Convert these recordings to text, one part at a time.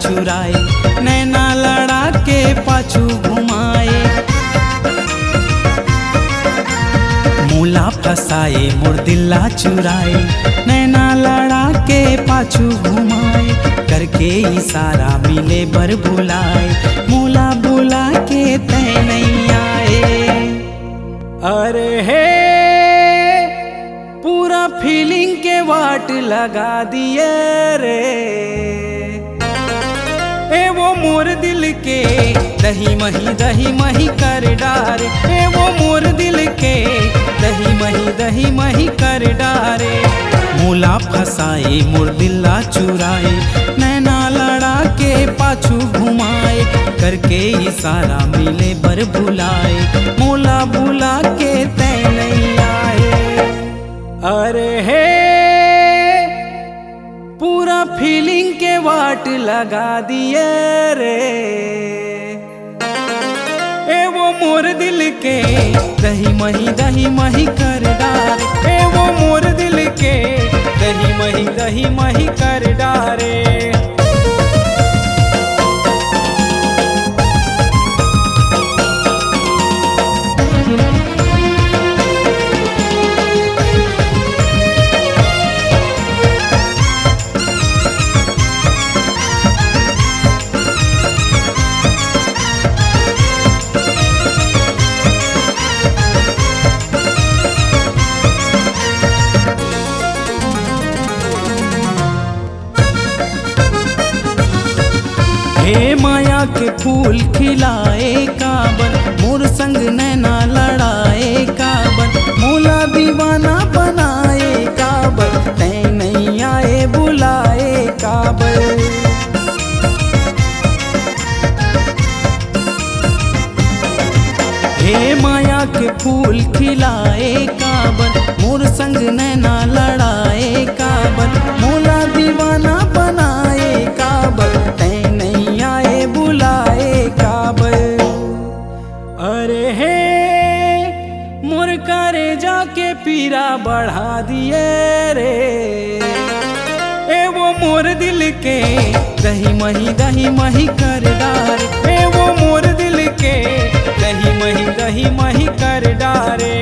चुराए, नैना लड़ा के पाछू घुमाए। मूला फसाए मोर दिल्ला चुराए, नैना लड़ा के पाछू घुमाए। करके इशारा मिले बर बुलाए, मूला बुला के तय नहीं आए। अरे हे पूरा फीलिंग के वाट लगा दिए रे, ए वो मोर दिल के दही मही कर डारे। ए वो मोर दिल के दही मही कर डारे। मूला फसाए मोर दिल्ला चुराए, नैना लड़ा के पाछू घुमाए। करके इशारा मिले बर बुलाए, मूला बुला के तय नहीं आए। अरे हे पूरा फीलिंग के वाट लगा दिए रे, ए वो मोर दिल के दही मही कर डारे। ए वो मोर दिल के दही मही कर डारे। हे माया के फूल खिलाए काबर, मोर संग नैना लड़ाए काबर। मूला दीवाना बनाए काबर, तय नहीं आए बुलाए काबर। हे माया के फूल खिलाए काबर, मोर संग नैना लड़ाए काबर। मूला दीवाना बनाए काबर, तय नहीं आए बुलाए काबर। अरे हे मोर करे जाके पीरा बढ़ा दिए रे, ए वो मोर दिल के दही मही कर डारे। ए वो मोर दिल के दही मही कर डारे।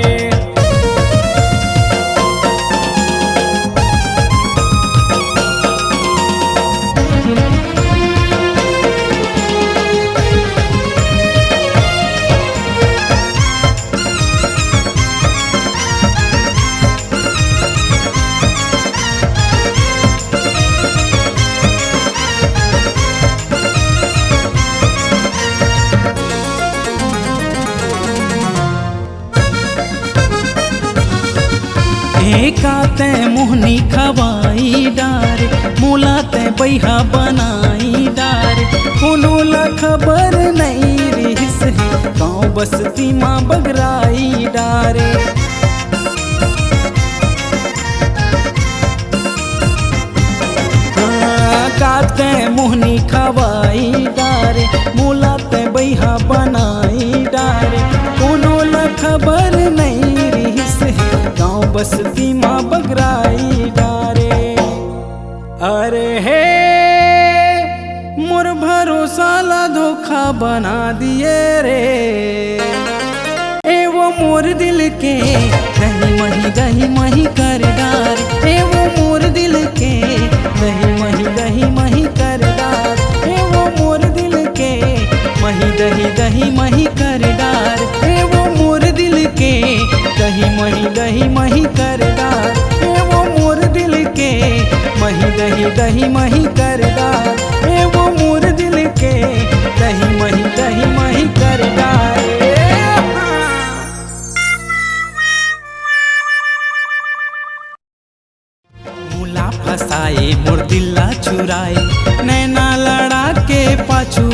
एका ते मोहनी खवाई डारे, मूला ते बैहा बनाई डारे। कोनो ला खबर नहीं रिस है, गाँव बस्ती माँ बगराई डारे। काते मोहनी खवाई डारे, मूला ते बैहा बनाई डारे। कोनो ला खबर नहीं रिस है, गाँव बस्ती माँ बगराई डारे। अरे हे मोर भरोसा ला धोखा बना दिए रे, ए वो मोर दिल के दही मही कर डारे। ए वो मोर दिल के दही मही कर डारे। ए वो मोर दिल के दही मही कर डारे। ए वो मोर दिल के दही मही कर डारे। ए वो मोर दिल के दही मही कर डारे। ए वो मोर दिल के दही मही कर डारे। मूला फसाए मोर दिल्ला चुराए, नैना लड़ा के पाछू